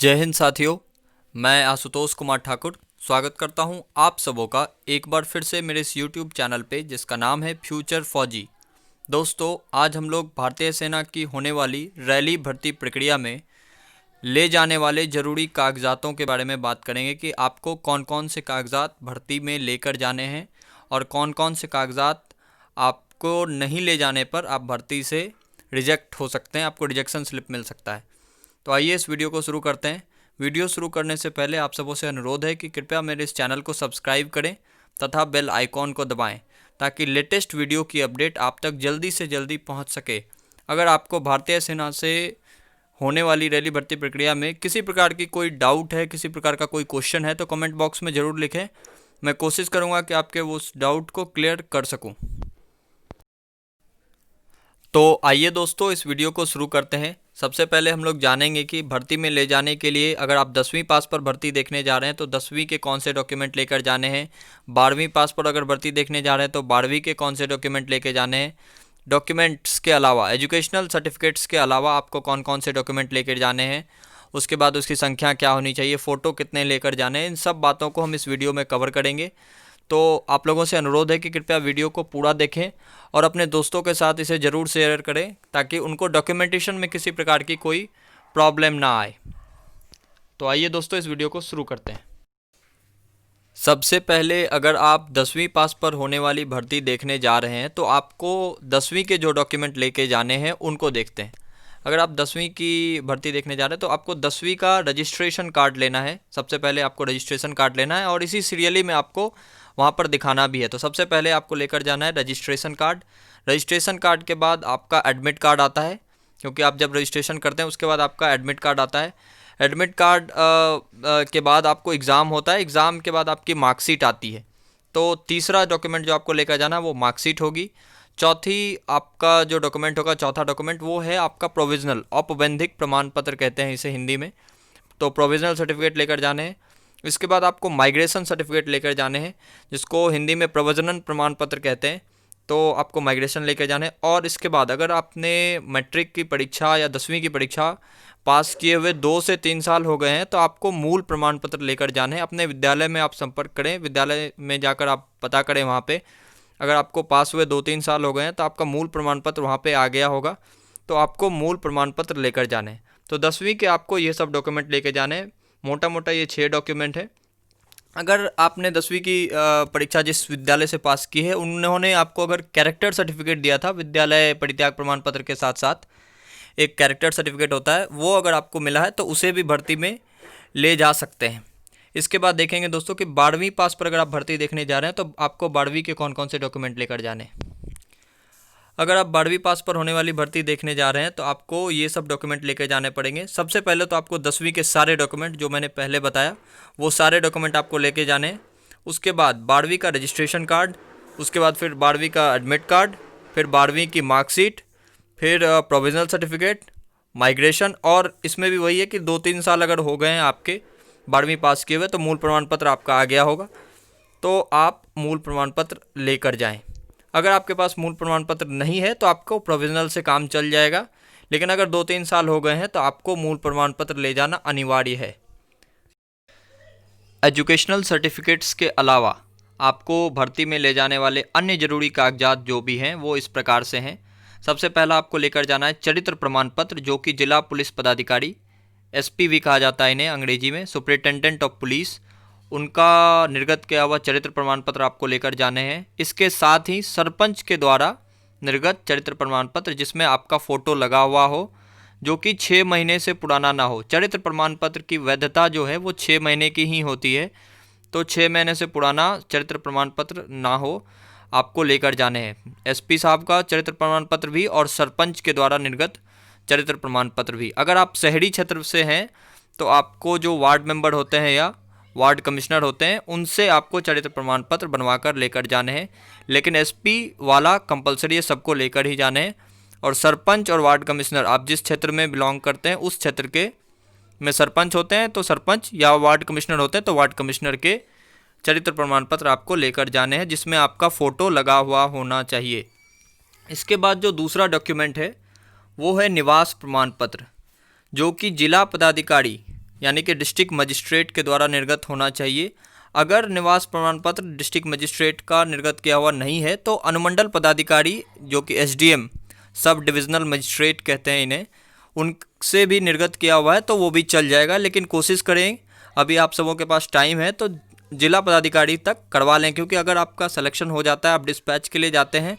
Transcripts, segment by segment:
जय हिंद साथियों, मैं आशुतोष कुमार ठाकुर स्वागत करता हूं आप सबों का एक बार फिर से मेरे इस YouTube चैनल पे जिसका नाम है फ्यूचर फौजी। दोस्तों, आज हम लोग भारतीय सेना की होने वाली रैली भर्ती प्रक्रिया में ले जाने वाले ज़रूरी कागजातों के बारे में बात करेंगे कि आपको कौन कौन से कागजात भर्ती में लेकर जाने हैं और कौन कौन से कागजात आपको नहीं ले जाने पर आप भर्ती से रिजेक्ट हो सकते हैं, आपको रिजेक्शन स्लिप मिल सकता है। तो आइए इस वीडियो को शुरू करते हैं। वीडियो शुरू करने से पहले आप सबों से अनुरोध है कि कृपया मेरे इस चैनल को सब्सक्राइब करें तथा बेल आइकॉन को दबाएं ताकि लेटेस्ट वीडियो की अपडेट आप तक जल्दी से जल्दी पहुंच सके। अगर आपको भारतीय सेना से होने वाली रैली भर्ती प्रक्रिया में किसी प्रकार की कोई डाउट है, किसी प्रकार का कोई क्वेश्चन है तो कमेंट बॉक्स में ज़रूर लिखें। मैं कोशिश करूँगा कि आपके उस डाउट को क्लियर कर सकूँ। तो आइए दोस्तों, इस वीडियो को शुरू करते हैं। सबसे पहले हम लोग जानेंगे कि भर्ती में ले जाने के लिए अगर आप 10वीं पास पर भर्ती देखने जा रहे हैं तो 10वीं के कौन से डॉक्यूमेंट लेकर जाने हैं। 12वीं पास पर अगर भर्ती देखने जा रहे हैं तो 12वीं के कौन से डॉक्यूमेंट लेके जाने हैं। डॉक्यूमेंट्स के अलावा, एजुकेशनल सर्टिफिकेट्स के अलावा आपको कौन कौन से डॉक्यूमेंट लेकर जाने हैं, उसके बाद उसकी संख्या क्या होनी चाहिए, फ़ोटो कितने लेकर जाने हैं, इन सब बातों को हम इस वीडियो में कवर करेंगे। तो आप लोगों से अनुरोध है कि कृपया वीडियो को पूरा देखें और अपने दोस्तों के साथ इसे ज़रूर शेयर करें ताकि उनको डॉक्यूमेंटेशन में किसी प्रकार की कोई प्रॉब्लम ना आए। तो आइए दोस्तों, इस वीडियो को शुरू करते हैं। सबसे पहले अगर आप 10वीं पास पर होने वाली भर्ती देखने जा रहे हैं तो आपको 10वीं के जो डॉक्यूमेंट लेके जाने हैं उनको देखते हैं। अगर आप 10वीं की भर्ती देखने जा रहे हैं तो आपको 10वीं का रजिस्ट्रेशन कार्ड लेना है। सबसे पहले आपको रजिस्ट्रेशन कार्ड लेना है और इसी सीरियली में आपको वहाँ पर दिखाना भी है। तो सबसे पहले आपको लेकर जाना है रजिस्ट्रेशन कार्ड। रजिस्ट्रेशन कार्ड के बाद आपका एडमिट कार्ड आता है, क्योंकि आप जब रजिस्ट्रेशन करते हैं उसके बाद आपका एडमिट कार्ड आता है। एडमिट कार्ड के बाद आपको एग्ज़ाम होता है, एग्ज़ाम के बाद आपकी मार्कशीट आती है। तो तीसरा डॉक्यूमेंट जो आपको लेकर जाना है वो मार्कशीट होगी। चौथी आपका जो डॉक्यूमेंट होगा, चौथा डॉक्यूमेंट वो है आपका प्रोविज़नल, औपबंधिक प्रमाण पत्र कहते हैं इसे हिंदी में। तो प्रोविज़नल सर्टिफिकेट लेकर जाने हैं। इसके बाद आपको माइग्रेशन सर्टिफिकेट लेकर जाने हैं, जिसको हिंदी में प्रव्रजन प्रमाण पत्र कहते हैं। तो आपको माइग्रेशन लेकर जाने हैं। और इसके बाद अगर आपने मैट्रिक की परीक्षा या 10वीं की परीक्षा पास किए हुए 2 से 3 साल हो गए हैं तो आपको मूल प्रमाण पत्र लेकर जाने हैं। अपने विद्यालय में आप संपर्क करें, विद्यालय में जाकर आप पता करें वहाँ पे। अगर आपको पास हुए 2-3 साल हो गए हैं तो आपका मूल प्रमाण पत्र वहाँ पे आ गया होगा, तो आपको मूल प्रमाण पत्र लेकर जाने हैं। तो 10वीं के आपको ये सब डॉक्यूमेंट लेके जाने हैं। मोटा मोटा ये 6 डॉक्यूमेंट है। अगर आपने 10वीं की परीक्षा जिस विद्यालय से पास की है उन्होंने आपको अगर कैरेक्टर सर्टिफिकेट दिया था, विद्यालय परित्याग प्रमाण पत्र के साथ साथ एक कैरेक्टर सर्टिफिकेट होता है, वो अगर आपको मिला है तो उसे भी भर्ती में ले जा सकते हैं। इसके बाद देखेंगे दोस्तों कि 12वीं पास पर अगर आप भर्ती देखने जा रहे हैं तो आपको 12वीं के कौन कौन से डॉक्यूमेंट लेकर जाने हैं। अगर आप 12वीं पास पर होने वाली भर्ती देखने जा रहे हैं तो आपको ये सब डॉक्यूमेंट लेकर जाने पड़ेंगे। सबसे पहले तो आपको 10वीं के सारे डॉक्यूमेंट जो मैंने पहले बताया वो सारे डॉक्यूमेंट आपको लेके जाने हैं। उसके बाद 12वीं का रजिस्ट्रेशन कार्ड, उसके बाद फिर 12वीं का एडमिट कार्ड, फिर 12वीं की मार्कशीट, फिर प्रोविज़नल सर्टिफिकेट, माइग्रेशन। और इसमें भी वही है कि 2-3 साल अगर हो गए हैं आपके 12वीं पास किए हुए तो मूल प्रमाण पत्र आपका आ गया होगा, तो आप मूल प्रमाण पत्र लेकर जाएं। अगर आपके पास मूल प्रमाण पत्र नहीं है तो आपको प्रोविज़नल से काम चल जाएगा, लेकिन अगर 2-3 साल हो गए हैं तो आपको मूल प्रमाण पत्र ले जाना अनिवार्य है। एजुकेशनल सर्टिफिकेट्स के अलावा आपको भर्ती में ले जाने वाले अन्य ज़रूरी कागजात जो भी हैं वो इस प्रकार से हैं। सबसे पहला आपको लेकर जाना है चरित्र प्रमाण पत्र, जो कि जिला पुलिस पदाधिकारी, एसपी भी कहा जाता है इन्हें अंग्रेजी में, सुपरिटेंडेंट ऑफ पुलिस, उनका निर्गत किया हुआ चरित्र प्रमाण पत्र आपको लेकर जाने हैं। इसके साथ ही सरपंच के द्वारा निर्गत चरित्र प्रमाण पत्र जिसमें आपका फ़ोटो लगा हुआ हो, जो कि 6 महीने से पुराना ना हो। चरित्र प्रमाण पत्र की वैधता जो है वो 6 महीने की ही होती है, तो 6 महीने से पुराना चरित्र प्रमाण पत्र ना हो आपको लेकर जाने हैं। एसपी साहब का चरित्र प्रमाण पत्र भी और सरपंच के द्वारा निर्गत चरित्र प्रमाण पत्र भी। अगर आप शहरी क्षेत्र से हैं तो आपको जो वार्ड मेंबर होते हैं या वार्ड कमिश्नर होते हैं उनसे आपको चरित्र प्रमाण पत्र बनवाकर लेकर जाने हैं, लेकिन एसपी वाला कंपलसरी है, सबको लेकर ही जाने हैं। और सरपंच और वार्ड कमिश्नर, आप जिस क्षेत्र में बिलोंग करते हैं उस क्षेत्र के में सरपंच होते हैं तो सरपंच, या वार्ड कमिश्नर होते हैं तो वार्ड कमिश्नर के चरित्र प्रमाण पत्र आपको लेकर जाने हैं, जिसमें आपका फ़ोटो लगा हुआ होना चाहिए। इसके बाद जो दूसरा डॉक्यूमेंट है वो है निवास प्रमाण पत्र, जो कि जिला पदाधिकारी यानी कि डिस्ट्रिक्ट मजिस्ट्रेट के द्वारा निर्गत होना चाहिए। अगर निवास प्रमाण पत्र डिस्ट्रिक्ट मजिस्ट्रेट का निर्गत किया हुआ नहीं है तो अनुमंडल पदाधिकारी जो कि एसडीएम, सब डिविजनल मजिस्ट्रेट कहते हैं इन्हें, उनसे भी निर्गत किया हुआ है तो वो भी चल जाएगा। लेकिन कोशिश करें, अभी आप सबों के पास टाइम है तो जिला पदाधिकारी तक करवा लें, क्योंकि अगर आपका सिलेक्शन हो जाता है, आप डिस्पैच के लिए जाते हैं,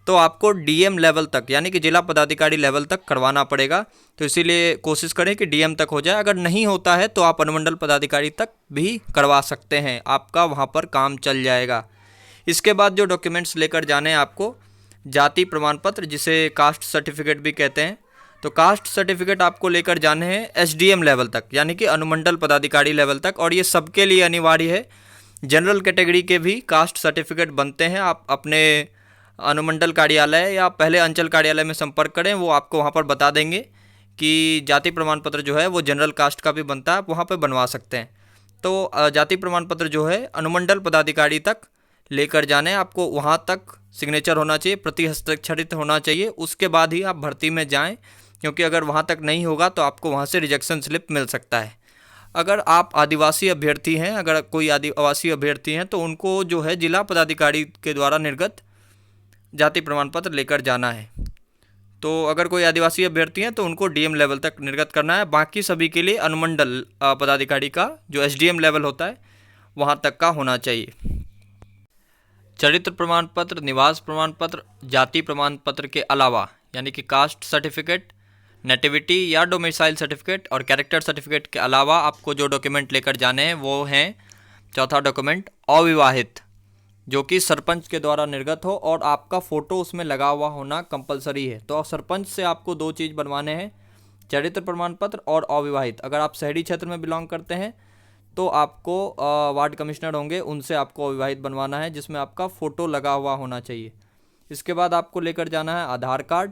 तो आपको डीएम लेवल तक यानी कि जिला पदाधिकारी लेवल तक करवाना पड़ेगा। तो इसीलिए कोशिश करें कि डीएम तक हो जाए। अगर नहीं होता है तो आप अनुमंडल पदाधिकारी तक भी करवा सकते हैं, आपका वहाँ पर काम चल जाएगा। इसके बाद जो डॉक्यूमेंट्स लेकर जाने हैं आपको, जाति प्रमाण पत्र जिसे कास्ट सर्टिफिकेट भी कहते हैं, तो कास्ट सर्टिफिकेट आपको लेकर जाने हैं एसडीएम लेवल तक यानी कि अनुमंडल पदाधिकारी लेवल तक, और ये सबके लिए अनिवार्य है। जनरल कैटेगरी के भी कास्ट सर्टिफिकेट बनते हैं। आप अपने अनुमंडल कार्यालय या पहले अंचल कार्यालय में संपर्क करें, वो आपको वहाँ पर बता देंगे कि जाति प्रमाण पत्र जो है वो जनरल कास्ट का भी बनता है, आप वहाँ पर बनवा सकते हैं। तो जाति प्रमाण पत्र जो है अनुमंडल पदाधिकारी तक लेकर जाने, आपको वहाँ तक सिग्नेचर होना चाहिए, प्रति हस्ताक्षरित होना चाहिए, उसके बाद ही आप भर्ती में जाएं, क्योंकि अगर वहाँ तक नहीं होगा तो आपको वहाँ से रिजेक्शन स्लिप मिल सकता है। अगर आप आदिवासी अभ्यर्थी हैं, अगर कोई आदिवासी अभ्यर्थी हैं तो उनको जो है जिला पदाधिकारी के द्वारा निर्गत जाति प्रमाण पत्र लेकर जाना है। तो अगर कोई आदिवासी अभ्यर्थी हैं तो उनको डीएम लेवल तक निर्गत करना है। बाकी सभी के लिए अनुमंडल पदाधिकारी का जो एसडीएम लेवल होता है वहाँ तक का होना चाहिए। चरित्र प्रमाण पत्र, निवास प्रमाण पत्र, जाति प्रमाण पत्र के अलावा यानी कि कास्ट सर्टिफिकेट, नेटिविटी या डोमिसाइल सर्टिफिकेट और कैरेक्टर सर्टिफिकेट के अलावा आपको जो डॉक्यूमेंट लेकर जाने हैं वो हैं, चौथा डॉक्यूमेंट अविवाहित, जो कि सरपंच के द्वारा निर्गत हो और आपका फ़ोटो उसमें लगा हुआ होना कंपलसरी है। तो सरपंच से आपको दो चीज़ बनवाने हैं, चरित्र प्रमाण पत्र और अविवाहित। अगर आप शहरी क्षेत्र में बिलोंग करते हैं तो आपको वार्ड कमिश्नर होंगे, उनसे आपको अविवाहित बनवाना है, जिसमें आपका फ़ोटो लगा हुआ होना चाहिए। इसके बाद आपको लेकर जाना है आधार कार्ड,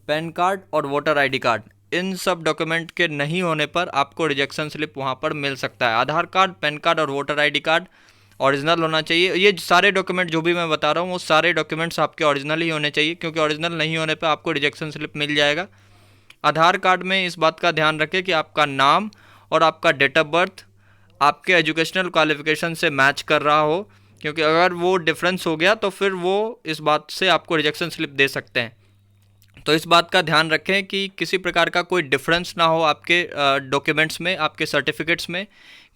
पैन कार्ड और वोटर आईडी कार्ड। इन सब डॉक्यूमेंट के नहीं होने पर आपको रिजेक्शन स्लिप वहाँ पर मिल सकता है। आधार कार्ड, पैन कार्ड और वोटर आईडी कार्ड ओरिजिनल होना चाहिए। ये सारे डॉक्यूमेंट जो भी मैं बता रहा हूँ वो सारे डॉक्यूमेंट्स आपके ओरिजिनल ही होने चाहिए, क्योंकि ओरिजिनल नहीं होने पर आपको रिजेक्शन स्लिप मिल जाएगा। आधार कार्ड में इस बात का ध्यान रखें कि आपका नाम और आपका डेट ऑफ बर्थ आपके एजुकेशनल क्वालिफिकेशन से मैच कर रहा हो, क्योंकि अगर वो डिफरेंस हो गया तो फिर वो इस बात से आपको रिजेक्शन स्लिप दे सकते हैं। तो इस बात का ध्यान रखें कि किसी प्रकार का कोई डिफरेंस ना हो आपके डॉक्यूमेंट्स में, आपके सर्टिफिकेट्स में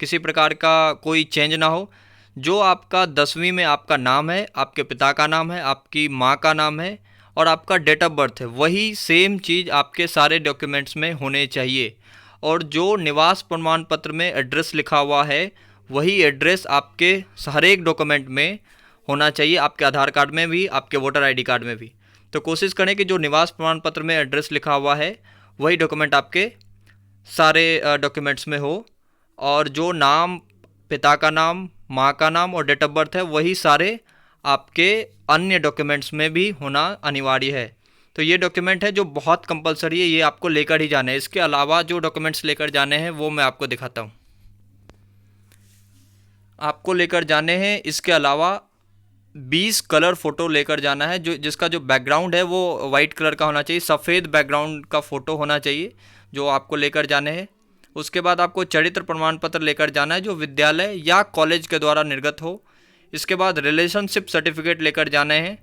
किसी प्रकार का कोई चेंज ना हो। जो आपका 10वीं में आपका नाम है, आपके पिता का नाम है, आपकी माँ का नाम है और आपका डेट ऑफ बर्थ है, वही सेम चीज़ आपके सारे डॉक्यूमेंट्स में होने चाहिए। और जो निवास प्रमाण पत्र में एड्रेस लिखा हुआ है वही एड्रेस आपके हर एक डॉक्यूमेंट में होना चाहिए, आपके आधार कार्ड में भी, आपके वोटर आईडी कार्ड में भी। तो कोशिश करें कि जो निवास प्रमाण पत्र में एड्रेस लिखा हुआ है वही डॉक्यूमेंट आपके सारे डॉक्यूमेंट्स में हो, और जो नाम, पिता का नाम, माँ का नाम और डेट ऑफ बर्थ है वही सारे आपके अन्य डॉक्यूमेंट्स में भी होना अनिवार्य है। तो ये डॉक्यूमेंट है जो बहुत कंपलसरी है, ये आपको लेकर ही जाना है। इसके अलावा जो डॉक्यूमेंट्स लेकर जाने हैं वो मैं आपको दिखाता हूँ। आपको लेकर जाने हैं इसके अलावा 20 कलर फ़ोटो लेकर जाना है, जो जिसका जो बैकग्राउंड है वो वाइट कलर का होना चाहिए, सफ़ेद बैकग्राउंड का फ़ोटो होना चाहिए जो आपको लेकर जाने हैं। उसके बाद आपको चरित्र प्रमाण पत्र लेकर जाना है जो विद्यालय या कॉलेज के द्वारा निर्गत हो। इसके बाद रिलेशनशिप सर्टिफिकेट लेकर जाने हैं।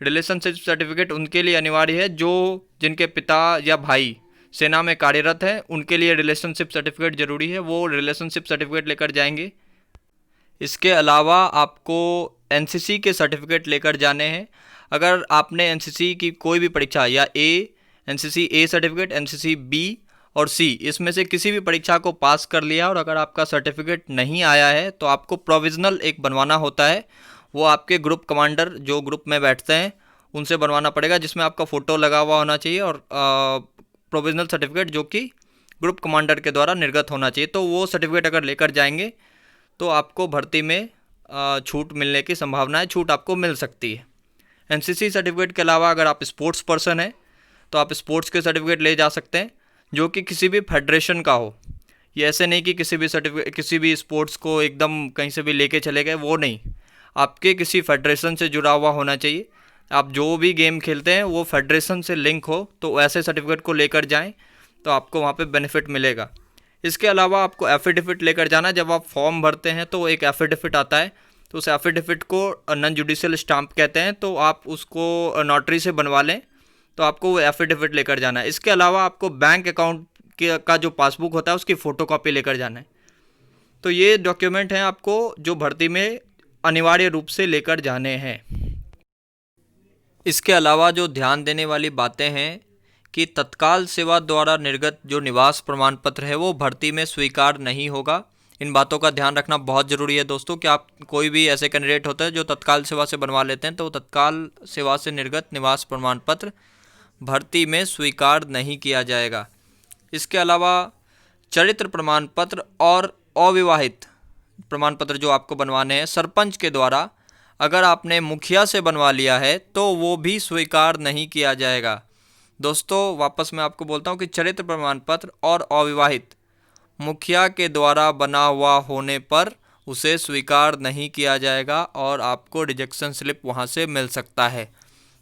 रिलेशनशिप सर्टिफिकेट उनके लिए अनिवार्य है जो जिनके पिता या भाई सेना में कार्यरत हैं, उनके लिए रिलेशनशिप सर्टिफिकेट ज़रूरी है, वो रिलेशनशिप सर्टिफिकेट लेकर जाएंगे। इसके अलावा आपको एनसीसी के सर्टिफिकेट लेकर जाने हैं। अगर आपने एनसीसी की कोई भी परीक्षा या NCC A certificate, NCC B और सी इसमें से किसी भी परीक्षा को पास कर लिया और अगर आपका सर्टिफिकेट नहीं आया है तो आपको प्रोविज़नल एक बनवाना होता है। वो आपके ग्रुप कमांडर जो ग्रुप में बैठते हैं उनसे बनवाना पड़ेगा, जिसमें आपका फ़ोटो लगा हुआ होना चाहिए और प्रोविज़नल सर्टिफिकेट जो कि ग्रुप कमांडर के द्वारा निर्गत होना चाहिए। तो वो सर्टिफिकेट अगर लेकर जाएंगे तो आपको भर्ती में छूट मिलने की संभावना है, छूट आपको मिल सकती है। एनसीसी सर्टिफिकेट के अलावा अगर आप स्पोर्ट्स पर्सन हैं तो आप स्पोर्ट्स के सर्टिफिकेट ले जा सकते हैं जो कि किसी भी फेडरेशन का हो। ये ऐसे नहीं कि किसी भी स्पोर्ट्स को एकदम कहीं से भी लेके चले गए, वो नहीं, आपके किसी फेडरेशन से जुड़ा हुआ होना चाहिए। आप जो भी गेम खेलते हैं वो फेडरेशन से लिंक हो तो ऐसे सर्टिफिकेट को लेकर जाएं तो आपको वहाँ पे बेनिफिट मिलेगा। इसके अलावा आपको एफिडेविट लेकर जाना है। जब आप फॉर्म भरते हैं तो एक एफिडेविट आता है, तो उस एफिडेविट को नॉन जुडिशियल स्टाम्प कहते हैं, तो आप उसको नोटरी से बनवा लें, तो आपको वो एफिडेविट लेकर जाना है। इसके अलावा आपको बैंक अकाउंट का जो पासबुक होता है उसकी फ़ोटोकॉपी लेकर जाना है। तो ये डॉक्यूमेंट हैं आपको जो भर्ती में अनिवार्य रूप से लेकर जाने हैं। इसके अलावा जो ध्यान देने वाली बातें हैं कि तत्काल सेवा द्वारा निर्गत जो निवास प्रमाण पत्र है वो भर्ती में स्वीकार नहीं होगा। इन बातों का ध्यान रखना बहुत ज़रूरी है दोस्तों कि आप कोई भी ऐसे कैंडिडेट होते हैं जो तत्काल सेवा से बनवा लेते हैं, तो तत्काल सेवा से निर्गत निवास प्रमाण पत्र भर्ती में स्वीकार नहीं किया जाएगा। इसके अलावा चरित्र प्रमाण पत्र और अविवाहित प्रमाण पत्र जो आपको बनवाने हैं सरपंच के द्वारा, अगर आपने मुखिया से बनवा लिया है तो वो भी स्वीकार नहीं किया जाएगा। दोस्तों वापस मैं आपको बोलता हूँ कि चरित्र प्रमाण पत्र और अविवाहित मुखिया के द्वारा बना हुआ होने पर उसे स्वीकार नहीं किया जाएगा और आपको रिजेक्शन स्लिप वहाँ से मिल सकता है।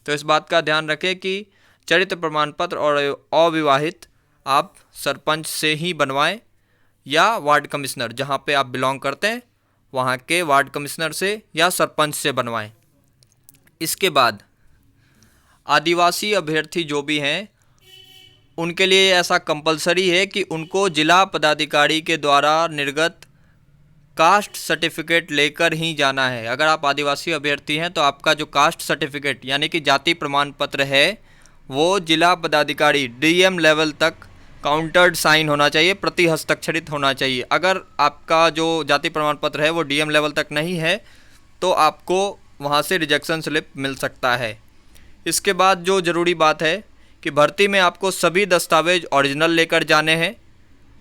तो इस बात का ध्यान रखें कि चरित्र प्रमाण पत्र और अविवाहित आप सरपंच से ही बनवाएं या वार्ड कमिश्नर जहाँ पे आप बिलोंग करते हैं वहाँ के वार्ड कमिश्नर से या सरपंच से बनवाएं। इसके बाद आदिवासी अभ्यर्थी जो भी हैं उनके लिए ऐसा कंपलसरी है कि उनको जिला पदाधिकारी के द्वारा निर्गत कास्ट सर्टिफिकेट लेकर ही जाना है। अगर आप आदिवासी अभ्यर्थी हैं तो आपका जो कास्ट सर्टिफिकेट यानी कि जाति प्रमाण पत्र है वो जिला पदाधिकारी डीएम लेवल तक काउंटर्ड साइन होना चाहिए, प्रति हस्ताक्षरित होना चाहिए। अगर आपका जो जाति प्रमाण पत्र है वो डीएम लेवल तक नहीं है तो आपको वहाँ से रिजेक्शन स्लिप मिल सकता है। इसके बाद जो ज़रूरी बात है कि भर्ती में आपको सभी दस्तावेज ओरिजिनल लेकर जाने हैं।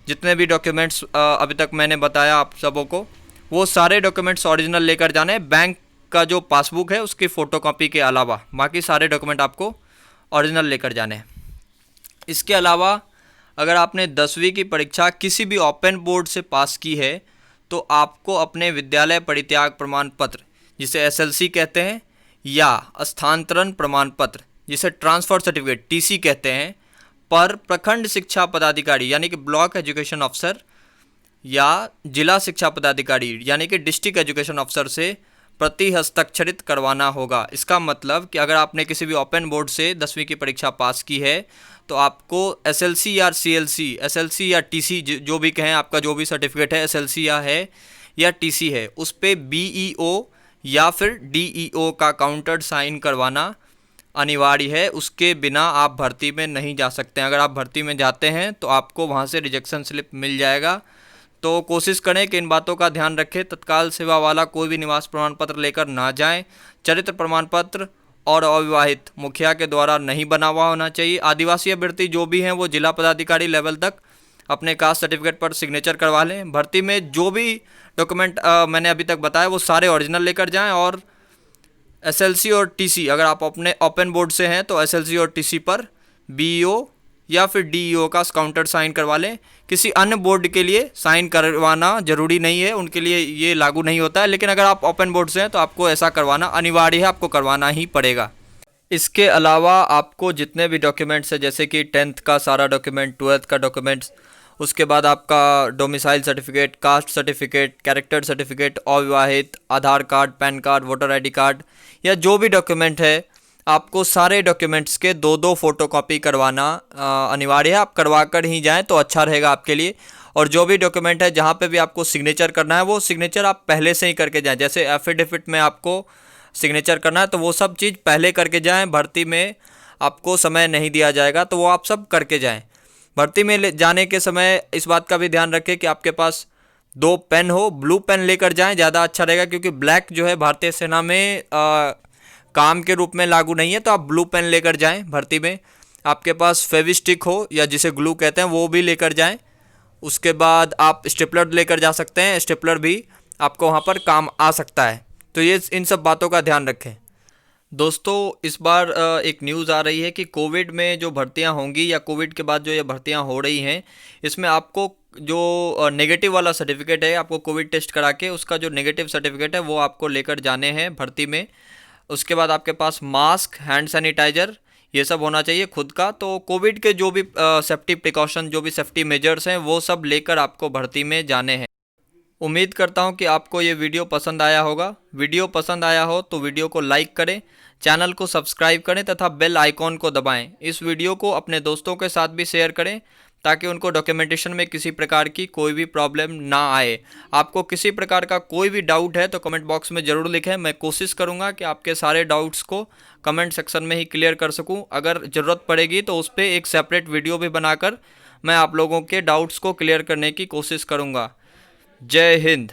जितने भी डॉक्यूमेंट्स अभी तक मैंने बताया आप सबों को, वो सारे डॉक्यूमेंट्स ओरिजिनल लेकर जाने हैं। बैंक का जो पासबुक है उसकी फ़ोटोकॉपी के अलावा बाकी सारे डॉक्यूमेंट आपको ओरिजिनल लेकर जाने हैं। इसके अलावा अगर आपने 10वीं की परीक्षा किसी भी ओपन बोर्ड से पास की है तो आपको अपने विद्यालय परित्याग प्रमाण पत्र जिसे एसएलसी कहते हैं या स्थानांतरण प्रमाण पत्र जिसे ट्रांसफ़र सर्टिफिकेट टीसी कहते हैं पर प्रखंड शिक्षा पदाधिकारी यानी कि ब्लॉक एजुकेशन अफसर या जिला शिक्षा पदाधिकारी यानी कि डिस्ट्रिक्ट एजुकेशन अफसर से प्रति हस्ताक्षरित करवाना होगा। इसका मतलब कि अगर आपने किसी भी ओपन बोर्ड से 10वीं की परीक्षा पास की है तो आपको एसएलसी या सीएलसी, एसएलसी या टीसी जो भी कहें, आपका जो भी सर्टिफिकेट है एसएलसी या टीसी है, उस पर बीईओ या फिर डीईओ का काउंटर्ड साइन करवाना अनिवार्य है। उसके बिना आप भर्ती में नहीं जा सकते हैं। अगर आप भर्ती में जाते हैं तो आपको वहाँ से रिजेक्शन स्लिप मिल जाएगा। तो कोशिश करें कि इन बातों का ध्यान रखें। तत्काल सेवा वाला कोई भी निवास प्रमाण पत्र लेकर ना जाएं। चरित्र प्रमाण पत्र और अविवाहित मुखिया के द्वारा नहीं बना हुआ होना चाहिए। आदिवासी अभ्यर्थी जो भी हैं वो जिला पदाधिकारी लेवल तक अपने कास्ट सर्टिफिकेट पर सिग्नेचर करवा लें। भर्ती में जो भी डॉक्यूमेंट मैंने अभी तक बताया वो सारे ओरिजिनल लेकर जाएं। और एसएलसी और टीसी अगर आप अपने ओपन बोर्ड से हैं तो एसएलसी और टीसी पर बीईओ या फिर डीईओ का काउंटर साइन करवा लें। किसी अन्य बोर्ड के लिए साइन करवाना ज़रूरी नहीं है, उनके लिए ये लागू नहीं होता है, लेकिन अगर आप ओपन बोर्ड से हैं तो आपको ऐसा करवाना अनिवार्य है, आपको करवाना ही पड़ेगा। इसके अलावा आपको जितने भी डॉक्यूमेंट्स हैं जैसे कि 10th का सारा डॉक्यूमेंट, 12th का डॉक्यूमेंट्स, उसके बाद आपका domicile certificate, caste certificate, character certificate, अविवाहित, Aadhaar card, PAN card, voter ID card या जो भी डॉक्यूमेंट है आपको सारे डॉक्यूमेंट्स के 2-2 फ़ोटोकॉपी करवाना अनिवार्य है। आप करवा कर ही जाएं तो अच्छा रहेगा आपके लिए। और जो भी डॉक्यूमेंट है जहाँ पे भी आपको सिग्नेचर करना है वो सिग्नेचर आप पहले से ही करके जाएं। जैसे एफिडेविट में आपको सिग्नेचर करना है तो वो सब चीज़ पहले करके जाएं। भर्ती में आपको समय नहीं दिया जाएगा तो वो आप सब करके जाएं। भर्ती में जाने के समय इस बात का भी ध्यान रखें कि आपके पास 2 पेन हो। ब्लू पेन लेकर जाएं, ज़्यादा अच्छा रहेगा, क्योंकि ब्लैक जो है भारतीय सेना में काम के रूप में लागू नहीं है। तो आप ब्लू पेन लेकर जाएं। भर्ती में आपके पास फेविस्टिक हो या जिसे ग्लू कहते हैं वो भी लेकर जाएं। उसके बाद आप स्टेपलर लेकर जा सकते हैं, स्टेपलर भी आपको वहाँ पर काम आ सकता है। तो ये इन सब बातों का ध्यान रखें। दोस्तों इस बार एक न्यूज़ आ रही है कि कोविड में जो भर्तियां होंगी या कोविड के बाद जो ये भर्तियां हो रही हैं इसमें आपको जो नेगेटिव वाला सर्टिफिकेट है, आपको कोविड टेस्ट करा के उसका जो नेगेटिव सर्टिफिकेट है वो आपको लेकर जाने हैं भर्ती में। उसके बाद आपके पास मास्क, हैंड सैनिटाइज़र ये सब होना चाहिए खुद का। तो कोविड के जो भी सेफ्टी प्रिकॉशन, जो भी सेफ्टी मेजर्स हैं, वो सब लेकर आपको भर्ती में जाने हैं। उम्मीद करता हूँ कि आपको ये वीडियो पसंद आया होगा। वीडियो पसंद आया हो तो वीडियो को लाइक करें, चैनल को सब्सक्राइब करें तथा बेल आइकॉन को दबाएं। इस वीडियो को अपने दोस्तों के साथ भी शेयर करें ताकि उनको डॉक्यूमेंटेशन में किसी प्रकार की कोई भी प्रॉब्लम ना आए। आपको किसी प्रकार का कोई भी डाउट है तो कमेंट बॉक्स में ज़रूर लिखें। मैं कोशिश करूंगा कि आपके सारे डाउट्स को कमेंट सेक्शन में ही क्लियर कर सकूं। अगर ज़रूरत पड़ेगी तो उस पर एक सेपरेट वीडियो भी बनाकर मैं आप लोगों के डाउट्स को क्लियर करने की कोशिश करूँगा। जय हिंद।